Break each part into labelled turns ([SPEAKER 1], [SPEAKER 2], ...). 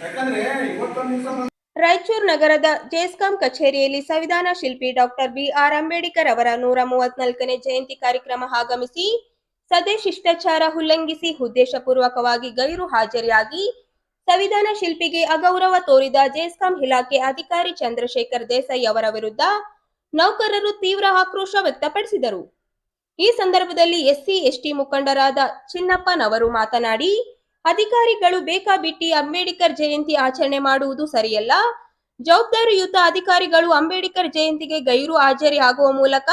[SPEAKER 1] ಯಾಕಂದ್ರೆ ಇವತ್ತೊಂದು ದಿವಸ
[SPEAKER 2] ರಾಯಚೂರು ನಗರದ ಜೆಸ್ಕಾಂ ಕಚೇರಿಯಲ್ಲಿ ಸಂವಿಧಾನ ಶಿಲ್ಪಿ ಡಾಕ್ಟರ್ ಬಿ.ಆರ್. ಅಂಬೇಡ್ಕರ್ ಅವರ 134ನೇ ಜಯಂತಿ ಕಾರ್ಯಕ್ರಮ ಆಗಮಿಸಿ ಸದೆ ಶಿಷ್ಟಾಚಾರ ಉಲ್ಲಂಘಿಸಿ ಉದ್ದೇಶಪೂರ್ವಕವಾಗಿ ಗೈರು ಹಾಜರಿಯಾಗಿ ಸಂವಿಧಾನ ಶಿಲ್ಪಿಗೆ ಅಗೌರವ ತೋರಿದ ಜೆಸ್ಕಾಂ ಇಲಾಖೆ ಅಧಿಕಾರಿ ಚಂದ್ರಶೇಖರ್ ದೇಸಾಯಿ ಅವರ ವಿರುದ್ಧ ನೌಕರರು ತೀವ್ರ ಆಕ್ರೋಶ ವ್ಯಕ್ತಪಡಿಸಿದರು. ಈ ಸಂದರ್ಭದಲ್ಲಿ ಎಸ್ಸಿ-ಎಸ್ಟಿ ಮುಖಂಡರಾದ ಚಿನ್ನಪ್ಪನವರು ಮಾತನಾಡಿ, ಅಧಿಕಾರಿಗಳು ಬೇಕಾಬಿಟ್ಟಿ ಅಂಬೇಡ್ಕರ್ ಜಯಂತಿ ಆಚರಣೆ ಮಾಡುವುದು ಸರಿಯಲ್ಲ. ಜವಾಬ್ದಾರಿಯುತ ಅಧಿಕಾರಿಗಳು ಅಂಬೇಡ್ಕರ್ ಜಯಂತಿಗೆ ಗೈರು ಹಾಜರಿ ಆಗುವ ಮೂಲಕ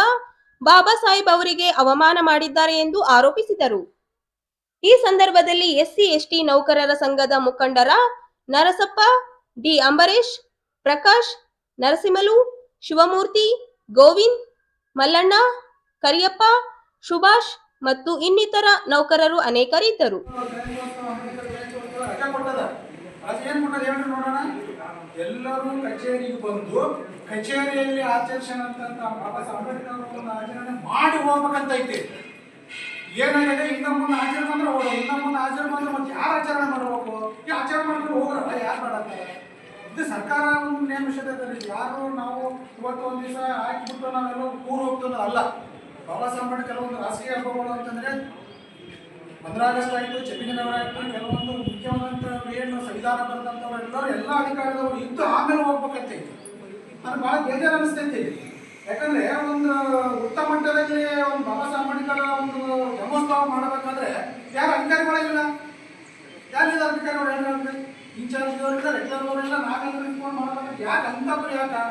[SPEAKER 2] ಬಾಬಾ ಸಾಹೇಬ್ ಅವರಿಗೆ ಅವಮಾನ ಮಾಡಿದ್ದಾರೆ ಎಂದು ಆರೋಪಿಸಿದರು. ಈ ಸಂದರ್ಭದಲ್ಲಿ ಎಸ್ಸಿ-ಎಸ್ಟಿ ನೌಕರರ ಸಂಘದ ಮುಖಂಡರ ನರಸಪ್ಪ, ಡಿ. ಅಂಬರೀಶ್, ಪ್ರಕಾಶ್, ನರಸಿಂಹಲು, ಶಿವಮೂರ್ತಿ, ಗೋವಿಂದ್, ಮಲ್ಲಣ್ಣ, ಕರಿಯಪ್ಪ, ಸುಭಾಷ್ ಮತ್ತು ಇನ್ನಿತರ ನೌಕರರು ಅನೇಕರಿದ್ದರು.
[SPEAKER 1] ಎಲ್ಲರೂ ಕಚೇರಿಗೆ ಬಂದು ಕಚೇರಿಯಲ್ಲಿ ಆಚರಿಸಂತ ಬಾಬಾ ಸಾಹೇಬ್ ಅಂಬೇಡ್ಕರ್ ಆಚರಣೆ ಮಾಡಿ ಹೋಗ್ಬೇಕಂತೈತಿ. ಏನಾಗಿದೆ, ಇನ್ನ ಮುಂದೆ ಆಚರಣೆ ಬಂದ್ರೆ ಹೋಗೋದು, ಇನ್ನ ಮುಂದೆ ಆಚರಣೆ ಬಂದ್ರೆ ಮತ್ತೆ ಯಾರು ಆಚರಣೆ ಮಾಡಬೇಕು? ಈ ಆಚರಣೆ ಮಾಡ್ಕೊಂಡು ಹೋಗ್ರಲ್ಲ, ಯಾರು ಮಾಡತ್ತಾರೆ? ಇದು ಸರ್ಕಾರ ನೇಮಿಸಿದಲ್ಲಿ ಯಾರು ನಾವು ಇವತ್ತು ಒಂದು ದಿವಸ ಹಾಕಿಬಿಟ್ಟು ನಾವೆಲ್ಲ ಕೂರು ಹೋಗ್ತದೆ ಅಲ್ಲ. ಬಾಬಾ ಸಾಹೇಬ್ ಅಂಬೇಡ್ಕರ್ ಕೆಲವೊಂದು ರಾಷ್ಟ್ರೀಯ ಹಬ್ಬಗಳು ಅಂತಂದ್ರೆ 15 ಆಗಸ್ಟ್ ಆಯಿತು, ಚೆಪ್ಪಿನವರ ಆಯಿತು, ಕೆಲವೊಂದು ಮುಖ್ಯವಾದಂಥ ಏನು ಸಂವಿಧಾನ ಬರೆದಂಥವರೆಲ್ಲರೂ ಎಲ್ಲ ಅಧಿಕಾರಿದವರು ಇದ್ದು ಆಮೇಲೆ ಹೋಗ್ಬೇಕಂತೈತಿ. ನನಗೆ ಭಾಳ ಬೇಜಾರು ಅನಿಸ್ತೈತಿ. ಯಾಕಂದ್ರೆ ಒಂದು ಉತ್ತಮ ಮಟ್ಟದಲ್ಲಿ ಒಂದು ಬಾಬಾ ಸಾಹೇಬ್ ಅಂಬೇಡ್ಕರ್ ಒಂದು ಜನ್ಮೋತ್ಸವ ಮಾಡಬೇಕಾದ್ರೆ ಯಾರು ಅಧಿಕಾರಿಗಳಿಲ್ಲ, ಯಾರಿಲ್ಲ ಅಧಿಕಾರಿಗಳು ಹೇಳ್ರಿ, ಇನ್ಚಾರ್ಜ್ ಅವರಿಲ್ಲ, ರೆಗ್ಯುಲರ್ ಅವರಿಲ್ಲ, ನಾವೆಲ್ಲರೂ ನಿಂತ್ಕೊಂಡು ಮಾಡಬೇಕು. ಯಾಕೆ ಅಂತಪ್ಪ? ಯಾಕೆ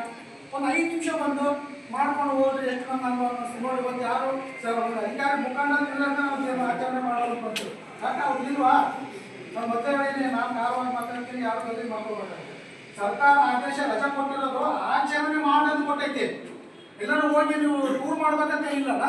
[SPEAKER 1] ಒಂದು 5 ನಿಮಿಷ ಬಂದು ಮಾಡ್ಕೊಂಡು ಹೋದ್ರೆ ಎಷ್ಟು ನಮ್ಮ ನೋಡಿ. ಇವತ್ತು ಯಾರು ಅಧಿಕಾರಿ ಮುಖಂಡರಿಲ್ಲ ನಾವು ಆಚರಣೆ ಮಾಡೋದು ಬಂತು. ಯಾಕೆ ಅವ್ರು ಇಲ್ವಾ? ನಾವು ಮತ್ತೆ ನಾನು ಕಾರವಾಗಿ ಮಾತಾಡ್ತೀನಿ, ಯಾರು ಬದಲಿ ಮಾಡ್ಕೋಬೇಕಾಗ್ತದೆ. ಸರ್ಕಾರ ಆದೇಶ ರಜೆ ಕೊಟ್ಟಿರೋದು ಆಚರಣೆ ಮಾಡೋದು ಕೊಟ್ಟೈತಿ. ಎಲ್ಲರೂ ಹೋಗಿ ನೀವು ಟೂರ್ ಮಾಡ್ಬೇಕಂತ ಇಲ್ಲಲ್ಲ.